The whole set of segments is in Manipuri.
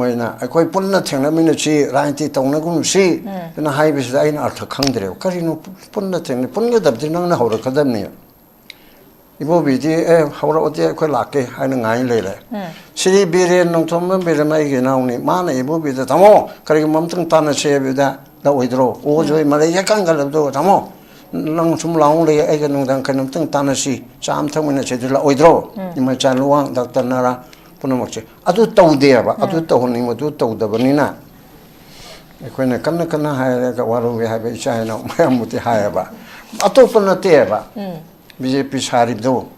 Moina, I quite put nothing, I mean, she, Ranti, Tonagum, she, and a high visit in Arthur Country, Carino, put nothing, put it up the non how the academy. It will be the how they quite lucky, I know I later. She be in no Tom, be the making only, man, it will be the Tamo, carrying Mountain Tana share with that withdraw. Oh, Joy Malaysia can't get up to Tamo. Long some lonely, I can know kind of Tanashi, some time when I said withdraw. In my channel one, Dr. Nara. Punamoche. Adu tau dia ba, adu tau ni mo tu tau da banina. Ko na kana haya ka waru we have China, mai muti haya ba. Atu puna te ba. BJP sari do.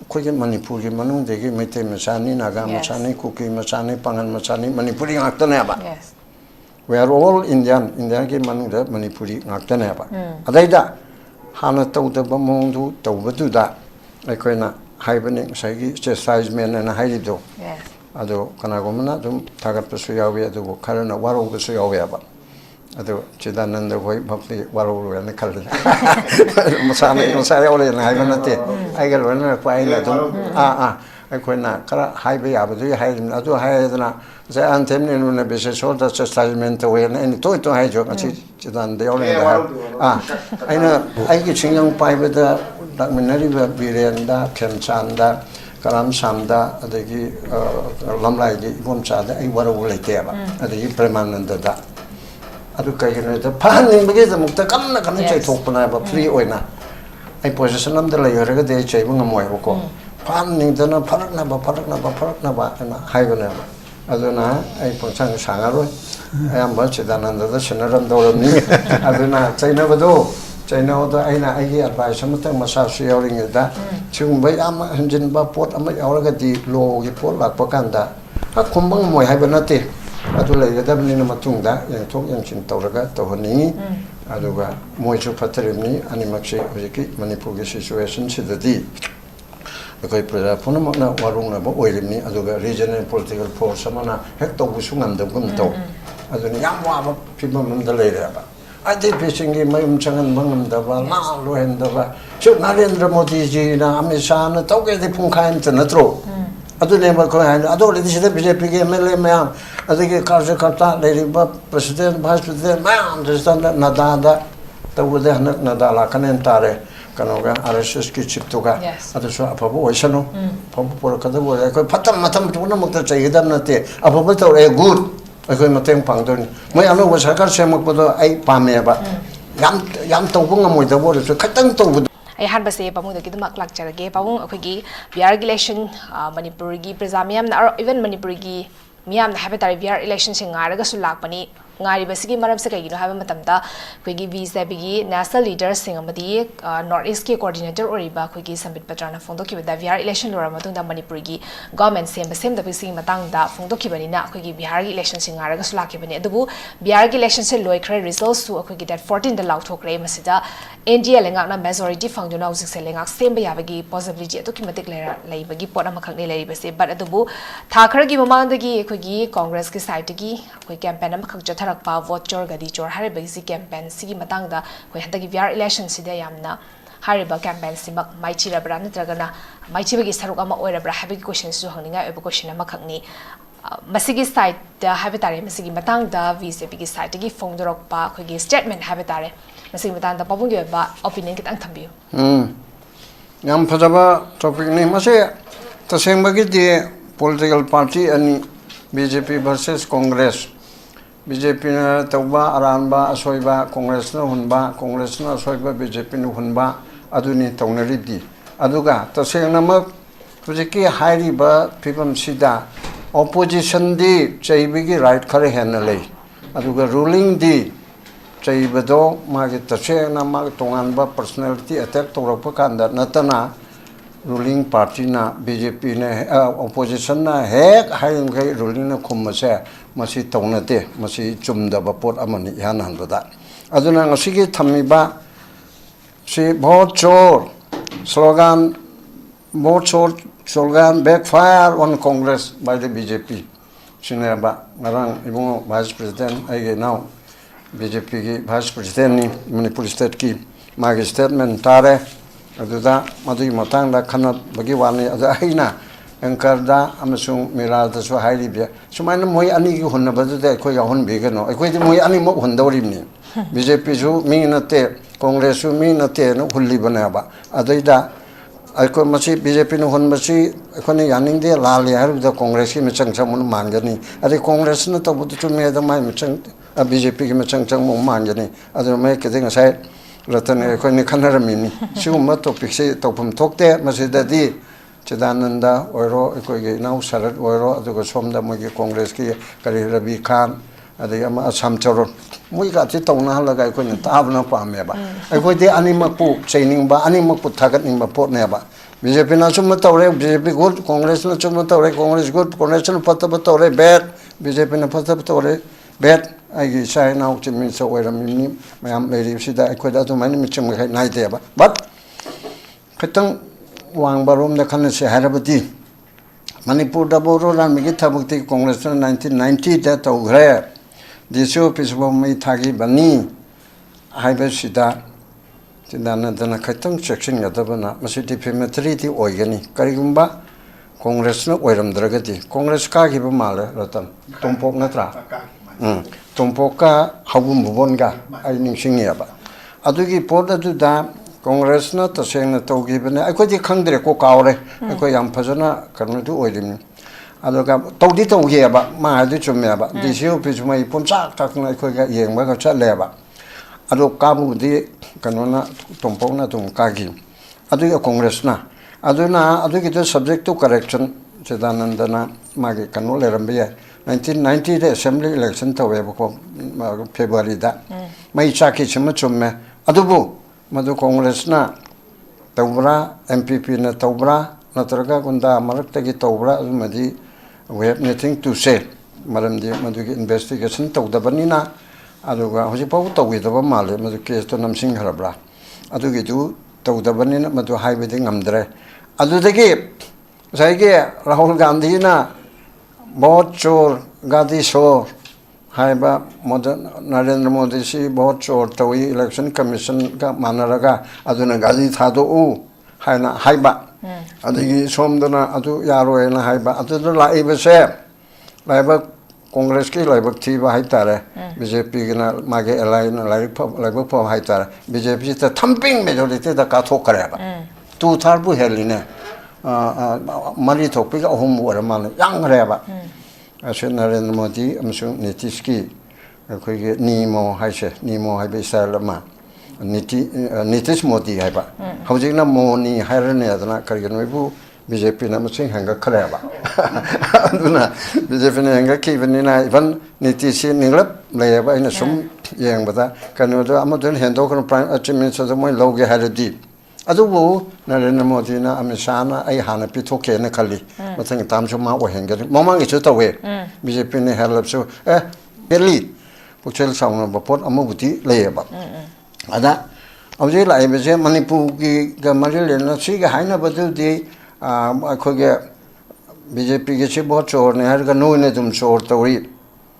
Ko ke manipur ke manu de ke mete masani naga masani kuki masani pangan masani manipuri ngakta na ba. Yes. We are all Indian ke manu da manipuri ngakta na ba. Adaida hana tau da ba mong du tau ba du da. Ko na hibernate Sagi, chastisement and a high do. Yes. Ado Kanagomana, Tagat Pasuyawe, the Karana Waro Pasuyawe. Ado Chidan the way, Buffy Waro and the Kalda. Masani, Masari, and Hibernate. I get one quite I could not high be able to hide him, not to hide the Anthony in a business or the chastisement away and to hide your Chidan, they only have. I know I get young pie with the documentary Virenda, Kemchanda, Karam Sanda, the Lamlai, Gumchada, and what will it ever? At the permanent that. Aduka, the panning begins the Mutakan, can talk when I have a free oina. I position on the layer, they chaving a moiko. Panning the Paraknaba, and Highland. Aduna, I put some Sangaro. I am much than under the Senator Dorami. Aduna, say never do. China, the Aina, I advise something massage yelling at that. Chumbai Ama and Jinba port, Ama Already low report like Pocanda. A combong moy hibernate. Adula, the Dublin Matunda, and talk in Chintoraga, Tohoni, Aduga, Moicho Paterni, Animaxi, Manipur situation, see the D. Because Punamana, Waruna, Oilini, Aduga, regional political force, Samana, Hector Wusung, the Gunto. Adun Yamwa, people in the later. I did fishing in my Changan Bangam Dava, Malo and Dava. Should Narendra Modi, Amishan, Toga the Punkain to Natro. I do never go and I don't let the BJP man. I think a Karjakata, Lady President, Vice President, man, understand that Nadada, the Wuda Nadala, Canentare, Kanoga, Arasuski Chiptoga, at the shop of Oishano, Popo Kadawa, I could Patam Matam to one of the Chaydanate, a Popoto, a good. I couldn't attend Pangdon. My other was a Karsham with a Pameba. Yam Tobungam with the water to cut them to. I had say Pamu the Kidamak lecture gave Pawung a quiggy, VR election, Manipurigi, Presamiam, or even Manipurigi, Miam, the habitary VR elections in Aragasulakpani. Ngari basigi maram sa kayo have matamda kuigi visa bigi national leaders singamadi northeast ki coordinator oriba kuigi sambit patrana phongdo ki da bihar election lora matung da manipuri government sem da bisi matang da phongdo ki bani na kuigi bihar election singara ga sulaki bani adubu bihar election se loi khre results su kuigi that 14 da lauk thokre masida NDA lenga na majority phongdo na usik se lenga sem ba yabagi possibility atu ki matik lei bagi pot am khakne lei base but adubu thakra gi mamang da gi kuigi congress ki side gi koi campaign am khak Tarakpa vote chor gadi chor hariba si campaign sigi matangda koi handagi VR election sida yamna hariba campaign simak maichi rabra natragana maichi bagi saruk ama oirabra habigi question su hangninga oba question ama khakni masigi side da habitare masigi matangda VCP gi side gi phongdorokpa koi gi statement habitare masigi matangda pabungi ba opinion kitang thambiu yam phajaba topic ni mase tasengba gi political party and BJP versus Congress BJP na tauba aranba asoiba Congress na hunba Congress na asoiba BJP na hunba aduni taunaridi aduga taseng namak tujiki hairiba pibam sida opposition di chaibigi right khare henalei aduga ruling di chaibado magi taseng na mag tonganba personality attack torapa kanda natana ruling party na BJP na opposition na hek haring kai ruling na khumase masi taunate masi chumda bapot amani yanan bada aduna ngasigi thamiba si vote chor slogan backfire on Congress by the BJP sinaba ngarang ibung vice president ai now BJP ki vice president ni Manipur state ki magi statement tare aduda madui matang da khanat bagi wani ada aina Ankarda amasung Mirada so highly be. So my Moy Ani Hunabadu de Koyahun Bigano. I quit Moy Animo Hundorim. BJP mean a te, Congress mean a te, no Hulibanaba. Adida. I could machine BJP no Hunmachi, Koni Yaning de Lali, I have the Congress in Changchamun Mangani. At the Congress not about to me the mind a BJP Changchamun Mangani. Other make a thing aside, Ratan Koni Kanaramini. Shuma topics topum talk there, Masidadi, Chedananda, Oro, now Sarat Oro, the Gosomda Mogi Congress, Karirabi Khan. Ada yang asam corot, mui kat itu tahun hal lagi kau ni tak pernah paham ya ba. Aku dia animak pu, training ba, animak pu thagat ni ba pot ni ba. BJP na cuma tahu re, BJP good, Congress na cuma tahu re, Congress good, Congress na patah tahu re bad, BJP na patah tahu re bad. Agi saya nak cuma seorang ini, macam lady sida, aku dah tu mana macam macam naik dia ba. But, kita wang barum dah kan sehari beti. Manipur dah baru orang mikir bukti Congress na 1990 dah tahu re. Disio pisbo mai thagi bani haiba sida tidana dana khaitang section gadabana masiti pemetri ti oigani karigumba congress na oiram dragati congress ka gi mala ratan tompok natra tompok ka hagum bubon ga ai ningsing ya ba adugi poda du da congress na taseng na togi bane ai ko di khangdre ko kawre ai ko yam phajana karnu du oirim aduga tawdi tawgi ba ma adu chumme ba disio pismai puncha takna ko ga yeng ba ka chale ba adu kabu di kanona tompok na tum kagi adu congress na aduna adu ki subject to correction chedanandana magi kanole rambe 1990 the assembly election tawe ba ko february da mai chaki chima chumme adubu madu congress na tawbra mpp na tawbra natraga gunda marakta gi tawbra madi we have nothing to say. Madam, the investigation told the Banina, Aduga, who spoke with the Mali, Madu case to Namsing Harabra. Adugidu told the Banina, Madu high with Amdre. Adu the gate. Zage, Rahul Gandhina, bought Chor, Gadi Shore, Haiba, Modern Narendra Modi, bought Chor, Tawi Election Commission, Manaraga, Aduna Gadi Thado, Haina, Haiba. Adi somdana adu yaro ena haiba adu la ibese laiba congress ki laiba thiba haitare BJP gina mage align laiba pom haitare BJP ta thumping majority da ka thok kare ba tu thar bu heline mari thok pi ahum wara man yang re ba ashe Narendra Modi amsung Nitish ki khoi ge nimo haise nimo haibe salama Nitish Modi haiba hojik na moni hairane adana karigano bu BJP na maching hanga khareba aduna BJP na hanga kibani na even Nitish ninglap leba ina sum yeng bada kanu do amadun hendo kan prime achievement so moi loge haradi adubu Narendra Modi na amishana ai hana pithoke na khali mathang tam chuma o hengari momang ichu tawe BJP ne help so beli puchel sauna bapot amuguti leba ada awje lai bese manipur ki ga maril na si ga haina badal di akho ge BJP ge che bo chor ne har ga no ne dum chor tawri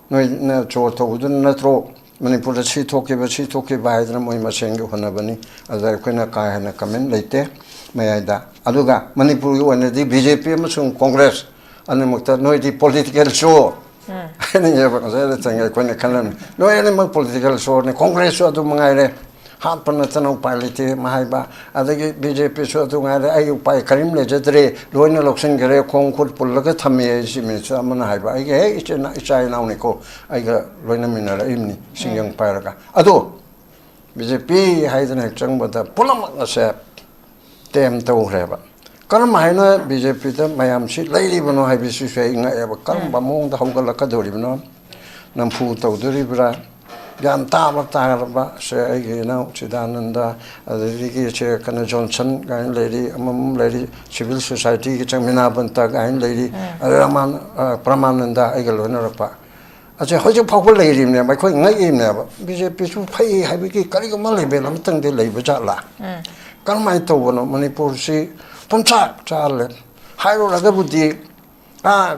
no na chor tawdun na tro manipur si thoke ba hydra moi ma seng ge hona bani ada ko na ka hana comment leite mayada aduga manipur ge wane di BJP amsung congress ane mukta no di political show ne ya ba sa tanga ko ne kalan no ene ma political show ne congress adu mangai re hat panatano pilot mahaiba adagi BJP so tu ngare ayu pai karim le jadre loina loksen gare khongkhut pullaga thame simi samana haiba ai ge ichai nauni ko ai ga loina minara imni singyang pairaga ado BJP haidan chang bada pulam ase tem to reba karam haina BJP ta mayam si laili bano haibi su sei nga eba karam bamong da hawgal ka dori bano nampu to dori bra Gan taba taraba se ai na chidananda adigi che kana Johnson gain lady amam lady civil society ki changmina banta gain lady raman pramananda ai galona rapa ache hoje phawul lady ne mai khoi ngai im ne ba BJP su phai hai bi ki kari ko mal lebe lam tang de lei ba cha la kan mai to no manipur si puncha chale hai ro la ga budi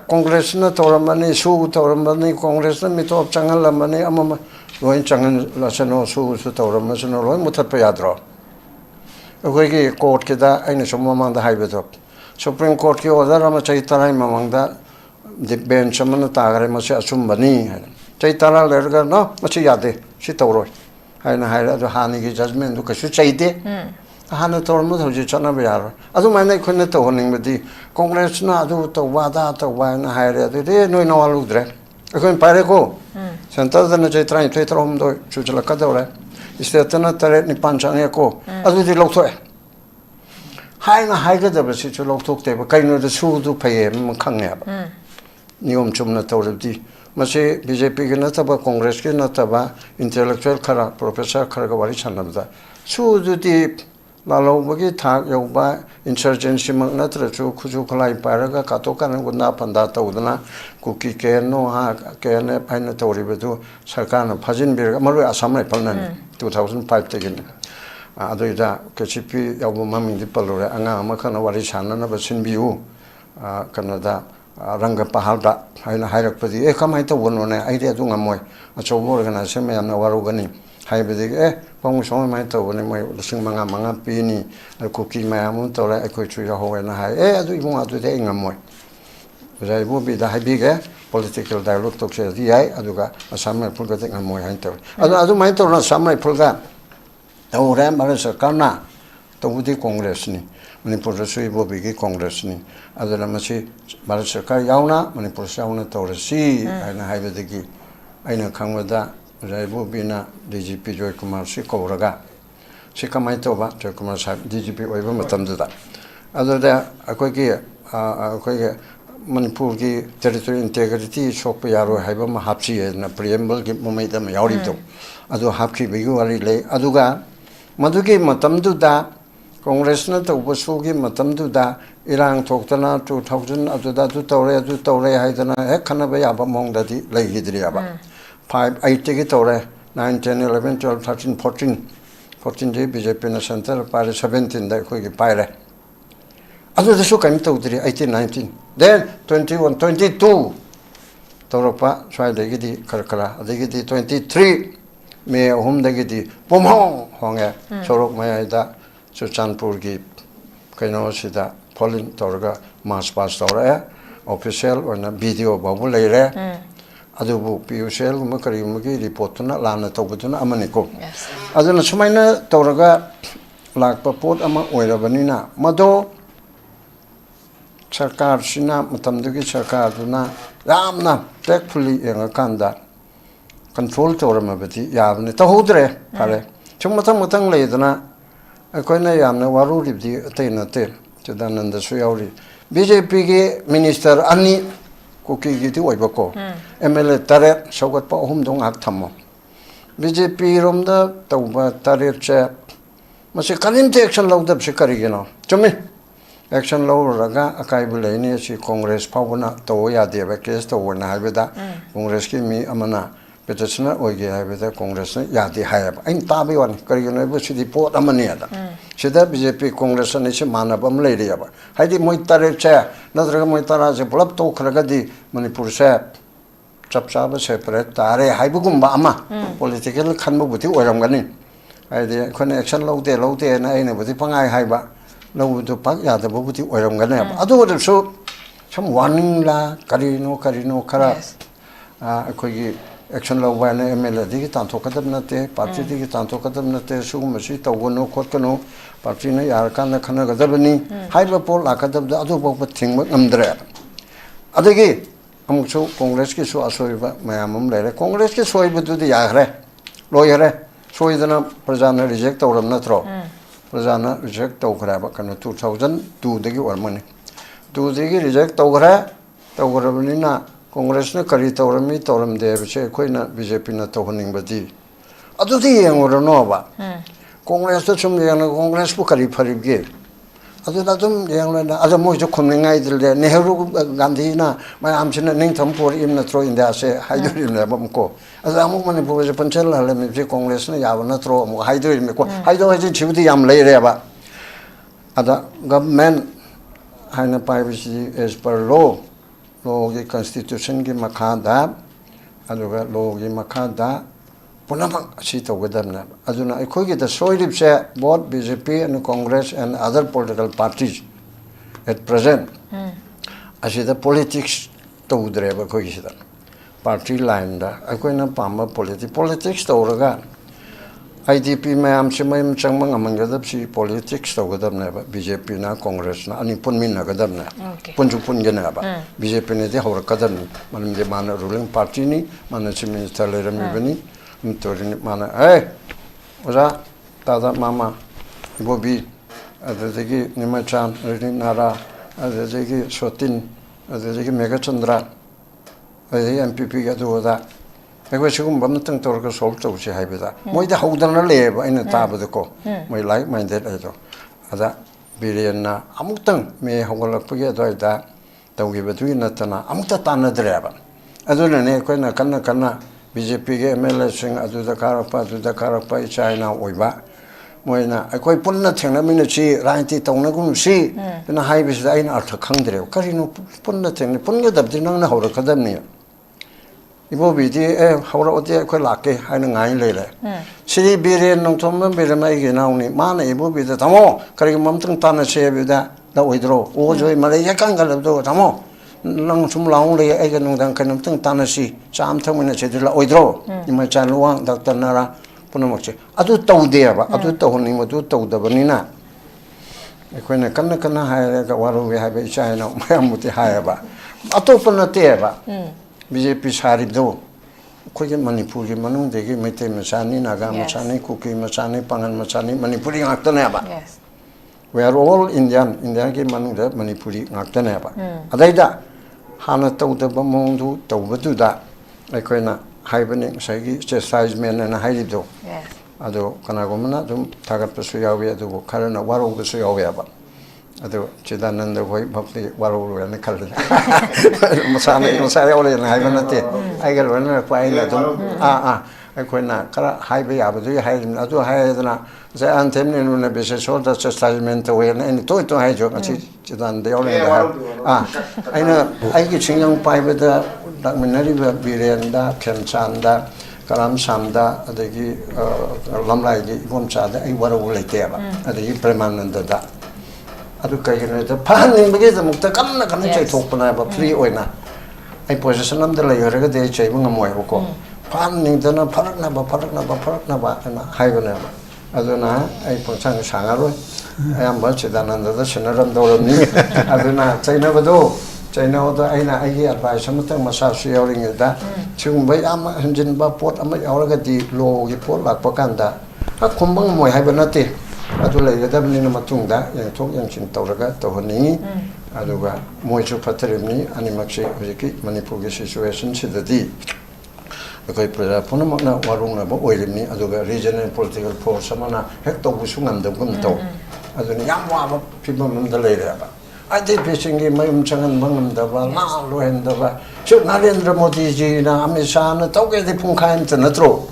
congress na toramani su toramani congress na mi to changal lamani amama loin changan la sano su tawram sano loin mutat pa yadro koi ki court ke da aina somma man da haibe to Supreme Court ki order ama chai tarai mamangda the bench amana tagare mase asum bani chai tara lerga no mase yade si tawroi haina haira do hani ki judgment do kasu chai de hana tormu hoji chana bayar adu mane khone to honing badi Congress na adu to wada to na haira de no no alu dre khon pare ko center da na chai trai thai trom do chujala ka dore istetana tare ni panchane ko adu di lokto haina haiga da basi chu loktok te ba kaino da su du phaye khang ba नियम चुमना तौरदी मसे बीजेपी के नतबा कांग्रेस के नतबा इंटेलेक्चुअल खरा प्रोफेसर खरा गवारी छनबदा सुजुति लालौबगी थाक यौबा इंसर्जेंसी मक नत्रचु खुजु खलाई पारगा कातो कान गुना पंदा तौदना कुकी के नो हा के ने फाइन तौरिबदु सरकार न फजिन बिर मरु आसाम रै फलनन 2005 तगिन आदोइदा केसीपी यौबा ममिंग दि पलोरे अंगा मखना वारी छानना बसिनबिउ कनदा रंग पहाड़ा हाइना हाइरकपदी कमाय तौबनोने आइडिया दु ngमोय अचौबो अर्गनाइजेशन मैम वारुगनी हाइबदी पंग सम माय तौबने मोय लिसिंग मंगा मंगा पीनी कुकी मैम तौरे अखोय छु होवेना हाय अदु इबुंग अदु दे ngमोय जायबो बिदा हाइबिगे पॉलिटिकल डायलॉग तोक्से दियाय अदुगा असम मै फुलगा दे ngमोय हाइन तौ अदु माय तौना असम मै फुलगा तौरे मारे सरकारना तौबुदी कांग्रेसनी manipur sui bo bigi congress ni adala masi bharat sarkar yauna manipur yauna tawrasi aina haibadagi aina khangwada raibo bina dgp joy kumar si koraga si kamai toba joy kumar sahib dgp oiba matamda adada akoi manipur ki territorial integrity sokpa yaro haiba ma hapsi na preamble ki mumaida ma yauri do adu hapki bigi wali le aduga madugi matamduda Congress न तौबसुगी मतमदुदा इरांग थोक्तना 2000 अदुदा दु तौरे हाइदना हे खनब याबा मोंगददी लैगिद्रियाबा 5 8 गे तौरे 9 10 11 12 13 14 जे बीजेपी न सेंटर पारे 17 दा कोई पाइरे अदुदसु कम तौद्रि 18 19 then 21 22 तौरपा स्वाइदगिदी खरखरा अदगिदी 23 मे होम दगिदी पोमहों होंगे सोरक मयादा Chairperson की कहीं सीधा फॉलोइंग तौरगा मार्च पास तौरे ऑफिशियल और ना वीडियो बाबू ले रहे अदुबु पीयूसीएल में करीब की रिपोर्ट ना लाना तौबुना अमने को अदुना सुमाइना तौरगा लाख पपोट अमा ओइरबनी ना मदो सरकार सिना मतमदुगी सरकार दुना यामना टेकफुली यंगकांदा कंट्रोल तौरमबदी याबने तहुद्रे फारे चुम मतंग लेदना अखोइना यामना वारुरिबदी अतैनते चदानंद सुयावरी बीजेपी के मिनिस्टर अनि कुकी गिति ओइबको एमएलए तारे सौगतपा अहुम दं आक थमो बीजेपी रोमदा तौबा तारे चे मसे करिमते एक्शन लौदब से करिगिनो चुमे एक्शन लौरगा अकाइबु लेनि सि कांग्रेस फावना तो यादेबा केस तो वना हाइबदा कांग्रेस की मी अमना पेटसना ओइगे हाइबदा कांग्रेस ने यादे हायबा इन ताबे वन करिगिनो बसि रिपोर्ट अमने यादा सिदा बीजेपी कांग्रेस ने से मानबम लेरियाबा हाइदि मोइ तारे चे नद्रगा मोइ तारा से पुलब तो खरगदी मणिपुर से चपचाबा सेपरेट तारे हाइबुगुम्बा अमा पॉलिटिकल खनबुति ओइरमगनी हाइदि खने एक्शन लौदे ना आइने बुति पंगाय हाइबा लौदु पाक यादबुति ओइरमगने अदुदसु सम वार्निंग ला करिनो खरा अखोगी एक्शन लौबा ने एमएलए दिगी तांथोकदब नते पार्टी दिगी तांथोकदब नते सुगुमसि तौगनो खोटकनो पार्टी ने यारकान खनगदबनी हाइबा पोल लाकदब अदुबो थिंग ngमद्रे अदगी अमुसु कांग्रेस की सु असोइबा मयामम लेरे कांग्रेस के सोइबदुदि याखरे लोयरे सोइदना प्रजाना रिजेक्ट तौरम नत्रो प्रजाना रिजेक्ट तौखराबा कनो 2002 दगी वरमने 2 दगी रिजेक्ट तौगरबनिना कांग्रेस ने करी तौरमी तौरम देबसे कोइना बीजेपी ना तौहनिंगबदी अदुदि यंगरनोबा कांग्रेस तो सुम यंग कांग्रेस बु करी फरिबगे अदुदा तुम यंगना अदु मोइ खुमनिंगाइ दिले नेहरू गांधी ना मयामसिना निंगथम पोर इम नत्रो इंडिया से हाइदोरिम बमको अदु अमु मणिपुर जे पंचल हलमे जे कांग्रेस ने याव नत्रो अमु हाइदोरिम को हाइदो जे छिबुदि याम लेरेबा अदा गवर्नमेंट हाइना पाइबसी एज पर लॉ की कॉन्स्टिट्यूशन की मखादा अदुगा लॉ की मखादा पुनमक असि तौगदबना अदुना अखोगी द सोइरिब से both BJP and Congress and other political parties at present asida politics tawdreba khoisida party line da akoina pamba politics tawraga IDP mayam simayam changmang amangadap si politics tawgadab na ba BJP na Congress na ani punmin na gadab na punju pun gena ba BJP ne de hawra kadab manam de mana ruling party ni mana chief minister le ram bani mtorin mana oza tada mama bobi adegi nimachan rini nara adegi sotin adegi megachandra adegi MPP ga doda I 지금 뭐든 또 solve 없이 해보자. 뭐이다 하우다는 레버 아니는 다버도고. 뭐 like minded 해도. 아다 비리언나 아무튼 매 하고를 보게 되다. 더기버도 나타나 아무것도 따나더라봐. 아도는 거나 간나 BJP게 MLSing 아두다 카라파 차이나 오이바. 뭐이나 거의 본나 technology 라인티 동나군 시. 나 하이비스 아인 알트 강드려. 가리노 본나 technology 본게답지 나나 하러 가담니요. 이보비디 하우라 어디에 그 락게 하는 아니 레래 시리 비레 농촌만 비레마 이게 나오니 마나 이보비디 담어 그렇게 멈뚱 따나 쉐비다 나 오이드로 오조이 말에 약간 갈도 담어 랑 숨라운레 애가 농당 그놈뚱 따나시 잠통문에 제들라 오이드로 이마 잔루왕 닥터나라 보너먹지 아주 떠우대야 아주 떠오니 뭐도 떠우다버니나 그거는 간나 하야가 와로게 하베 차이나 마야무티 하야바 아토पना 때야바 BJP 사립도 거기 manipuri 만ung 되게 메테 마차니 나가 마차니 쿠키 마차니 방한 마차니 manipuri ngaktana ba we are all Indian ke manung da manipuri ngaktana ba adaida hana tawda bamongdu tawbadu da aikoina haibani sagi exercise men na haido ado kana gomna dum tagat pasu yawe adu karana waro pasu yawe ba ado chidananda hoi bapti waro na khalda masana ole na haibana te aigal wana paina dum aikoina kara haibe abadu haidna adu haidna ze antem ne nuna bese sorda exercise we na ni to haijo chi chidanda ole na aina aigi chingyang paibada dakminari ba birenda khemchanda karam samda adagi lamlai gi bomchada ai waro lete ba adagi premananda da adu kaigena da paning bage da mukta kanna chai thokpana ba free oina ai position am da la yoraga de chai bunga moy ko paning da na pharakna ba na haibana ba aduna ai pochang sangaro ayam ba chidananda da sinaram dorani aduna chaina bado China oda aina ai advice amatang masasu yawring da chungbai ama hanjin ba pot ama yawraga di lo gi pot lak pakanda a khombang moi haibanate adu legadabni na matungda yang thok yang chin tawraga tawhani aduga moi chu phatrimni animakse hojiki manipur gi situation sidadi koi pra punamakna warung na ba oirimni aduga regional political force amana hek tawbusu ngamdam gum taw aduni yam wa ba phibam da leira ba 아들 배신기 마음창은 먹는다봐 나로 한다봐 저 나레인드라 모디지나 아메리카는 똑같이 풍카인트 나트로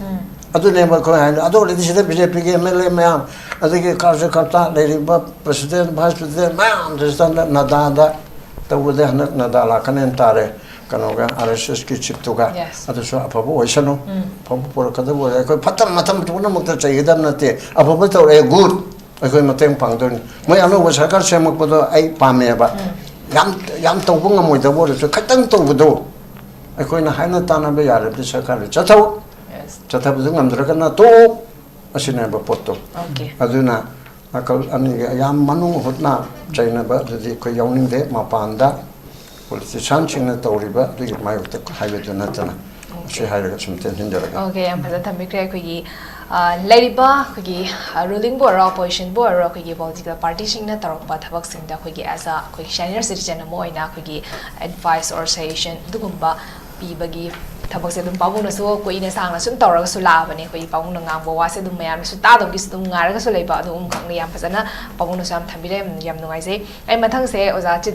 아두네 뭐 거한 아두레 디시데 비제피게 멜레마야 아두게 카르카타 레리바 프레시덴트 바이스 프레시덴트 마음 저스탄 나다다 또우데 하나 나다라 카넨타레 kanuga RSS ki chiptuga aduso apabu oisano pabu por kada bo ko patam matam tuna mukta chaidam nate apabu to e good akhoi mateng pangdon moi anu wa sarkar semak podo ai pame ba yam tawbu ngamoi da bo so khatang tawbudo akhoi na haina tana be yar bi sarkar chathaw chathaw ngamdra kana to asina ba potto aduna akal ani yam manung hotna chaina ba di ko yawning de mapanda politician chingna tawriba du mai utak haibe donatana she hairaga sumten hinjaraga okay am phada thamikre khogi Ladiba, ruling board, opposition board, political party singna tarokpa thabak singda as a senior citizen moina advice or suggestion dugumba pibagi thabak se dum pawung na so koina sangna sun tawraga su labane pawung na ngangbo wa se dum mayam su ta dum gis dum ngaraga su leiba dum khangni yam phasana pawung na sam thambire yam nungai se ai mathang se oza